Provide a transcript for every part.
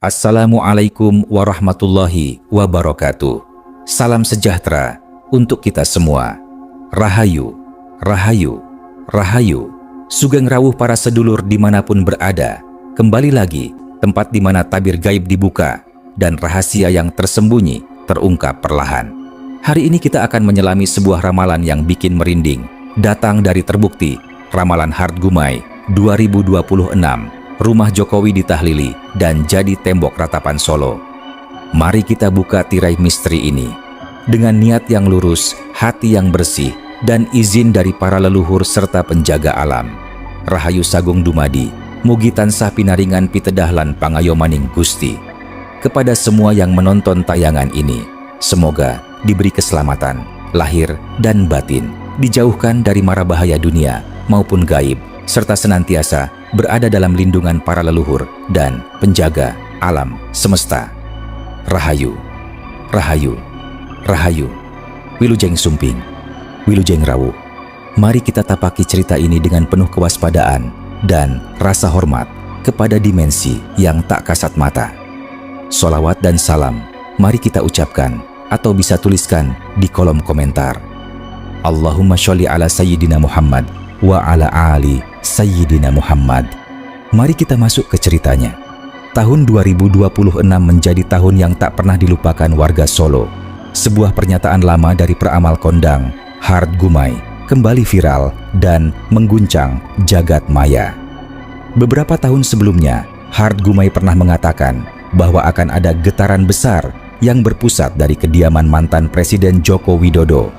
Assalamualaikum warahmatullahi wabarakatuh. Salam sejahtera untuk kita semua. Rahayu, rahayu, rahayu. Sugeng rawuh para sedulur dimanapun berada. Kembali lagi, tempat di mana tabir gaib dibuka dan rahasia yang tersembunyi terungkap perlahan. Hari ini kita akan menyelami sebuah ramalan yang bikin merinding. Datang dari terbukti ramalan Hard Gumai 2026. Rumah Jokowi ditahlili dan jadi tembok ratapan Solo. Mari kita buka tirai misteri ini dengan niat yang lurus, hati yang bersih, dan izin dari para leluhur serta penjaga alam. Rahayu Sagung Dumadi, mugi tansah pinaringan pitedahlan pangayomaning Gusti. Kepada semua yang menonton tayangan ini, semoga diberi keselamatan lahir dan batin, dijauhkan dari mara bahaya dunia maupun gaib, serta senantiasa berada dalam lindungan para leluhur dan penjaga alam semesta. Rahayu, rahayu, rahayu. Wilujeng Sumping, Wilujeng Rawuh. Mari kita tapaki cerita ini dengan penuh kewaspadaan dan rasa hormat kepada dimensi yang tak kasat mata. Sholawat dan salam mari kita ucapkan atau bisa tuliskan di kolom komentar. Allahumma sholli ala Sayyidina Muhammad wa ala ali Sayyidina Muhammad. Mari kita masuk ke ceritanya. Tahun 2026 menjadi tahun yang tak pernah dilupakan warga Solo. Sebuah pernyataan lama dari peramal kondang, Hard Gumai, kembali viral dan mengguncang jagat maya. Beberapa tahun sebelumnya, Hard Gumai pernah mengatakan bahwa akan ada getaran besar yang berpusat dari kediaman mantan Presiden Joko Widodo.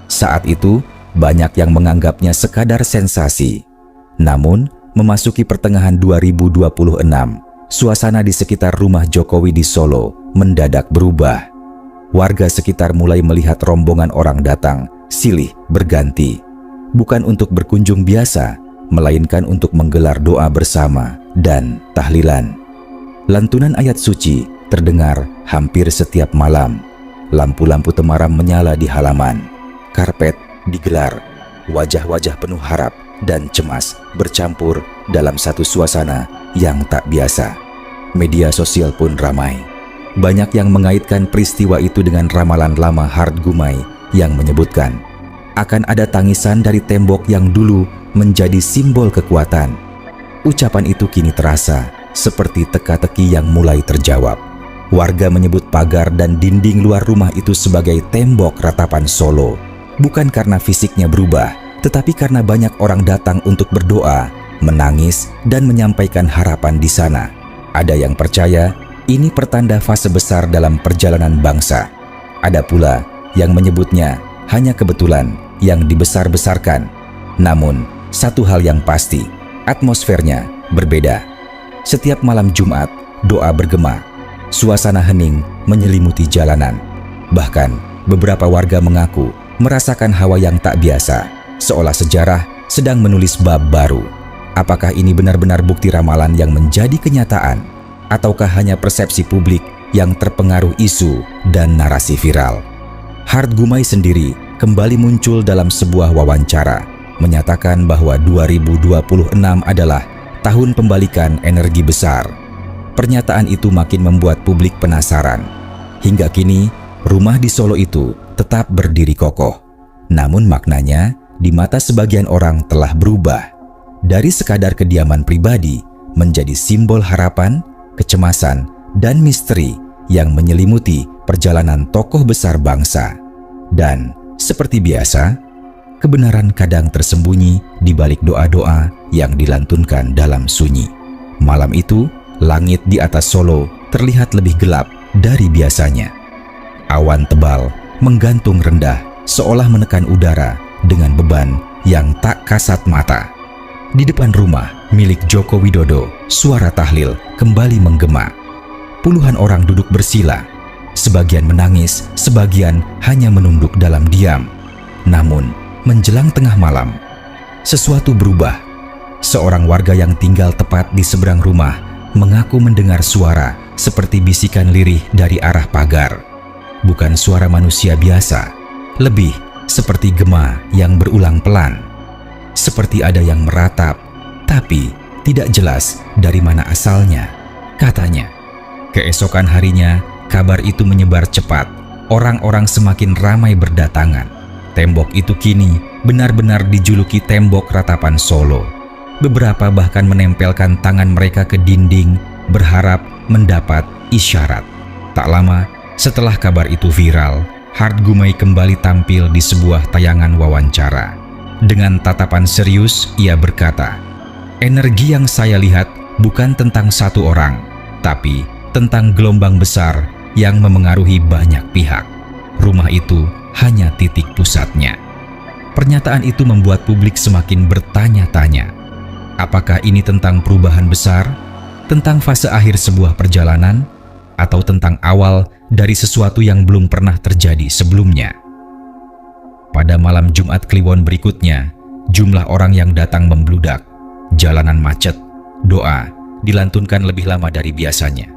Saat itu, banyak yang menganggapnya sekadar sensasi. Namun, memasuki pertengahan 2026, suasana di sekitar rumah Jokowi di Solo mendadak berubah. Warga sekitar mulai melihat rombongan orang datang, silih berganti. Bukan untuk berkunjung biasa, melainkan untuk menggelar doa bersama dan tahlilan. Lantunan ayat suci terdengar hampir setiap malam. Lampu-lampu temaram menyala di halaman. Karpet digelar. Wajah-wajah penuh harap dan cemas bercampur dalam satu suasana yang tak biasa. Media sosial pun ramai. Banyak yang mengaitkan peristiwa itu dengan ramalan lama Hard Gumai yang menyebutkan akan ada tangisan dari tembok yang dulu menjadi simbol kekuatan. Ucapan itu kini terasa seperti teka-teki yang mulai terjawab. Warga menyebut pagar dan dinding luar rumah itu sebagai tembok ratapan Solo. Bukan karena fisiknya berubah, tetapi karena banyak orang datang untuk berdoa, menangis, dan menyampaikan harapan di sana. Ada yang percaya ini pertanda fase besar dalam perjalanan bangsa. Ada pula yang menyebutnya hanya kebetulan yang dibesar-besarkan. Namun, satu hal yang pasti, atmosfernya berbeda. Setiap malam Jumat, doa bergema. Suasana hening menyelimuti jalanan. Bahkan, beberapa warga mengaku merasakan hawa yang tak biasa, seolah sejarah sedang menulis bab baru. Apakah ini benar-benar bukti ramalan yang menjadi kenyataan, ataukah hanya persepsi publik yang terpengaruh isu dan narasi viral? Hard Gumai sendiri kembali muncul dalam sebuah wawancara, menyatakan bahwa 2026 adalah tahun pembalikan energi besar. Pernyataan itu makin membuat publik penasaran. Hingga kini, rumah di Solo itu tetap berdiri kokoh. Namun maknanya di mata sebagian orang telah berubah. Dari sekadar kediaman pribadi menjadi simbol harapan, kecemasan, dan misteri yang menyelimuti perjalanan tokoh besar bangsa. Dan seperti biasa, kebenaran kadang tersembunyi di balik doa-doa yang dilantunkan dalam sunyi. Malam itu, langit di atas Solo terlihat lebih gelap dari biasanya. Awan tebal menggantung rendah seolah menekan udara dengan beban yang tak kasat mata. Di depan rumah milik Joko Widodo, suara tahlil kembali menggema. Puluhan orang duduk bersila. Sebagian menangis, sebagian hanya menunduk dalam diam. Namun, menjelang tengah malam, sesuatu berubah. Seorang warga yang tinggal tepat di seberang rumah mengaku mendengar suara seperti bisikan lirih dari arah pagar. Bukan suara manusia biasa, lebih seperti gema yang berulang pelan. Seperti ada yang meratap, tapi tidak jelas dari mana asalnya. Katanya, Keesokan harinya, kabar itu menyebar cepat. Orang-orang semakin ramai berdatangan. Tembok itu kini benar-benar dijuluki tembok ratapan Solo. Beberapa bahkan menempelkan tangan mereka ke dinding, berharap mendapat isyarat. Tak lama setelah kabar itu viral, Hard Gumai kembali tampil di sebuah tayangan wawancara. Dengan tatapan serius, ia berkata, "Energi yang saya lihat bukan tentang satu orang, tapi tentang gelombang besar yang memengaruhi banyak pihak. Rumah itu hanya titik pusatnya." Pernyataan itu membuat publik semakin bertanya-tanya. Apakah ini tentang perubahan besar, tentang fase akhir sebuah perjalanan, atau tentang awal dari sesuatu yang belum pernah terjadi sebelumnya? Pada malam Jumat Kliwon berikutnya, jumlah orang yang datang membludak. Jalanan macet, doa dilantunkan lebih lama dari biasanya.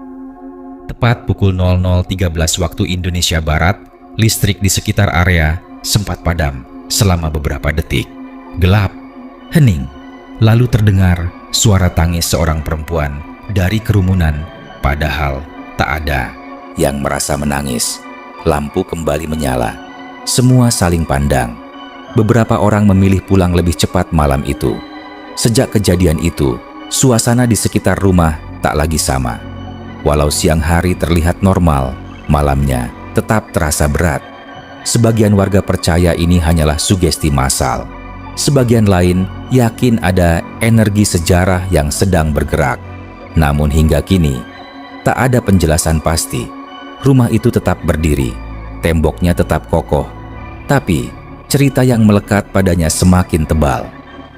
Tepat pukul 00.13 waktu Indonesia Barat, listrik di sekitar area sempat padam selama beberapa detik. Gelap, hening, lalu terdengar suara tangis seorang perempuan dari kerumunan, padahal tak ada yang merasa menangis. Lampu kembali menyala. Semua saling pandang. Beberapa orang memilih pulang lebih cepat malam itu. Sejak kejadian itu, suasana di sekitar rumah tak lagi sama. Walau siang hari terlihat normal, malamnya tetap terasa berat. Sebagian warga percaya ini hanyalah sugesti massal. Sebagian lain yakin ada energi sejarah yang sedang bergerak. Namun hingga kini, tak ada penjelasan pasti. Rumah itu tetap berdiri, temboknya tetap kokoh, tapi cerita yang melekat padanya semakin tebal.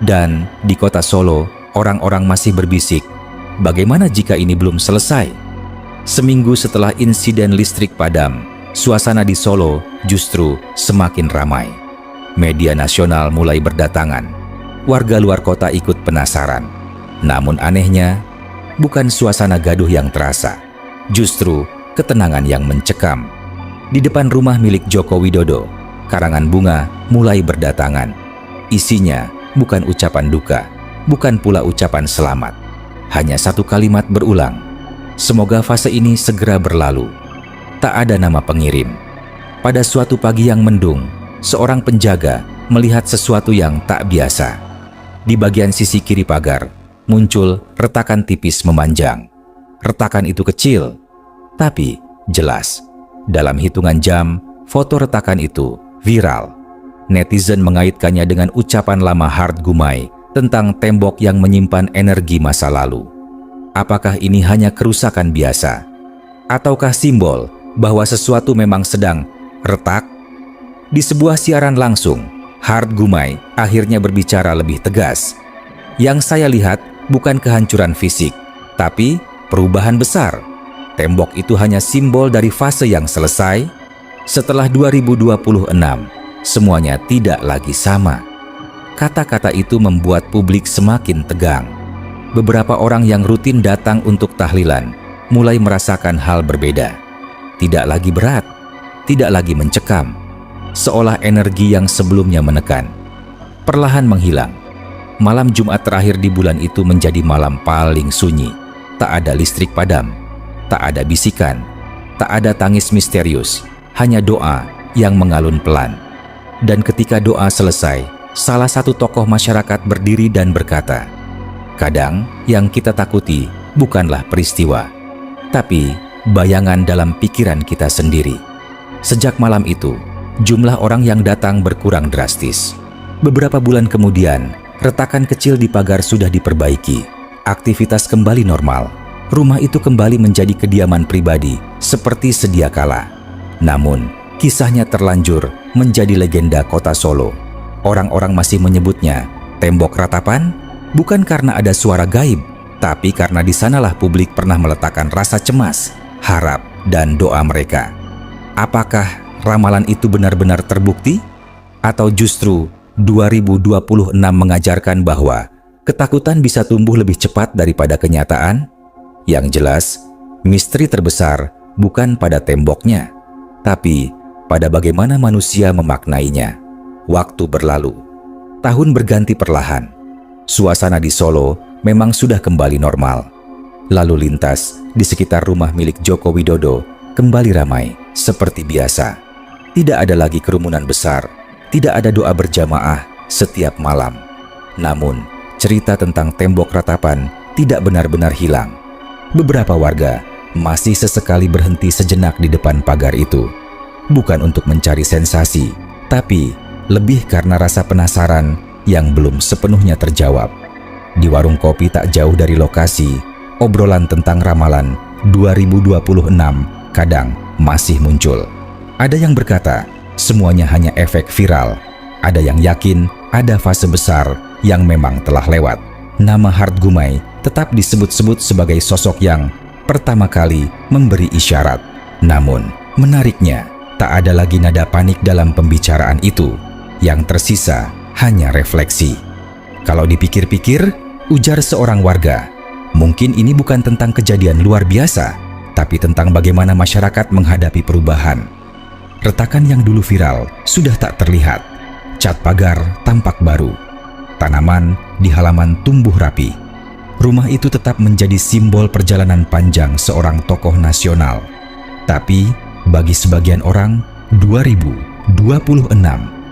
Dan di kota Solo, orang-orang masih berbisik, bagaimana jika ini belum selesai? Seminggu setelah insiden listrik padam, suasana di Solo justru semakin ramai. Media nasional mulai berdatangan. Warga luar kota ikut penasaran. Namun anehnya, bukan suasana gaduh yang terasa, justru ketenangan yang mencekam. Di depan rumah milik Joko Widodo, karangan bunga mulai berdatangan. Isinya bukan ucapan duka, bukan pula ucapan selamat. Hanya satu kalimat berulang, "Semoga fase ini segera berlalu." Tak ada nama pengirim. Pada suatu pagi yang mendung, seorang penjaga melihat sesuatu yang tak biasa. Di bagian sisi kiri pagar, muncul retakan tipis memanjang. Retakan itu kecil, tapi jelas. Dalam hitungan jam, foto retakan itu viral. Netizen mengaitkannya dengan ucapan lama Hard Gumai tentang tembok yang menyimpan energi masa lalu. Apakah ini hanya kerusakan biasa? Ataukah simbol bahwa sesuatu memang sedang retak? Di sebuah siaran langsung, Hard Gumai akhirnya berbicara lebih tegas. "Yang saya lihat bukan kehancuran fisik, tapi perubahan besar. Tembok itu hanya simbol dari fase yang selesai. Setelah 2026, semuanya tidak lagi sama." Kata-kata itu membuat publik semakin tegang. Beberapa orang yang rutin datang untuk tahlilan mulai merasakan hal berbeda. Tidak lagi berat, tidak lagi mencekam, seolah energi yang sebelumnya menekan perlahan menghilang. Malam Jumat terakhir di bulan itu menjadi malam paling sunyi. Tak ada listrik padam, tak ada bisikan, tak ada tangis misterius, hanya doa yang mengalun pelan. Dan ketika doa selesai, salah satu tokoh masyarakat berdiri dan berkata, "Kadang yang kita takuti bukanlah peristiwa, tapi bayangan dalam pikiran kita sendiri." Sejak malam itu, jumlah orang yang datang berkurang drastis. Beberapa bulan kemudian, retakan kecil di pagar sudah diperbaiki. Aktivitas kembali normal. Rumah itu kembali menjadi kediaman pribadi seperti sedia kala. Namun, kisahnya terlanjur menjadi legenda kota Solo. Orang-orang masih menyebutnya tembok ratapan, bukan karena ada suara gaib, tapi karena di sanalah publik pernah meletakkan rasa cemas, harap, dan doa mereka. Apakah ramalan itu benar-benar terbukti? Atau justru 2026 mengajarkan bahwa ketakutan bisa tumbuh lebih cepat daripada kenyataan? Yang jelas, misteri terbesar bukan pada temboknya, tapi pada bagaimana manusia memaknainya. Waktu berlalu, tahun berganti perlahan. Suasana di Solo memang sudah kembali normal. Lalu lintas di sekitar rumah milik Joko Widodo kembali ramai seperti biasa. Tidak ada lagi kerumunan besar, tidak ada doa berjamaah setiap malam. Namun, cerita tentang tembok ratapan tidak benar-benar hilang. Beberapa warga masih sesekali berhenti sejenak di depan pagar itu. Bukan untuk mencari sensasi, tapi lebih karena rasa penasaran yang belum sepenuhnya terjawab. Di warung kopi tak jauh dari lokasi, obrolan tentang ramalan 2026 kadang masih muncul. Ada yang berkata, semuanya hanya efek viral. Ada yang yakin ada fase besar yang memang telah lewat. Nama Hart Gumai tetap disebut-sebut sebagai sosok yang pertama kali memberi isyarat. Namun, menariknya, tak ada lagi nada panik dalam pembicaraan itu. Yang tersisa hanya refleksi. Kalau dipikir-pikir, ujar seorang warga, mungkin ini bukan tentang kejadian luar biasa, tapi tentang bagaimana masyarakat menghadapi perubahan. Retakan yang dulu viral sudah tak terlihat. Cat pagar tampak baru. Tanaman di halaman tumbuh rapi. Rumah itu tetap menjadi simbol perjalanan panjang seorang tokoh nasional. Tapi bagi sebagian orang, 2026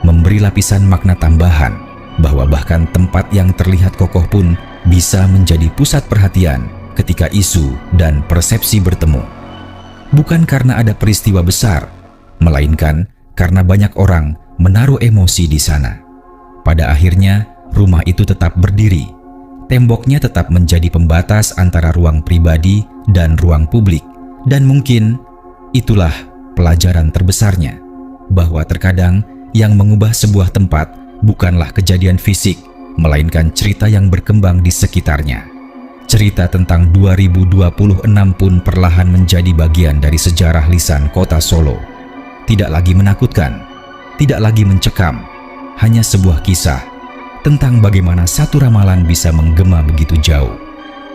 memberi lapisan makna tambahan bahwa bahkan tempat yang terlihat kokoh pun bisa menjadi pusat perhatian ketika isu dan persepsi bertemu. Bukan karena ada peristiwa besar, melainkan karena banyak orang menaruh emosi di sana. Pada akhirnya, rumah itu tetap berdiri. Temboknya tetap menjadi pembatas antara ruang pribadi dan ruang publik. Dan mungkin itulah pelajaran terbesarnya, bahwa terkadang yang mengubah sebuah tempat bukanlah kejadian fisik, melainkan cerita yang berkembang di sekitarnya. Cerita tentang 2026 pun perlahan menjadi bagian dari sejarah lisan kota Solo. Tidak lagi menakutkan, tidak lagi mencekam, hanya sebuah kisah tentang bagaimana satu ramalan bisa menggema begitu jauh.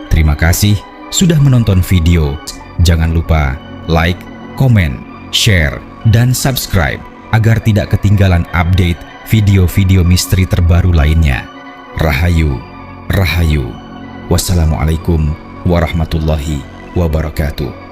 Terima kasih sudah menonton video. Jangan lupa like, komen, share, dan subscribe agar tidak ketinggalan update video-video misteri terbaru lainnya. Rahayu, Rahayu. Wassalamualaikum warahmatullahi wabarakatuh.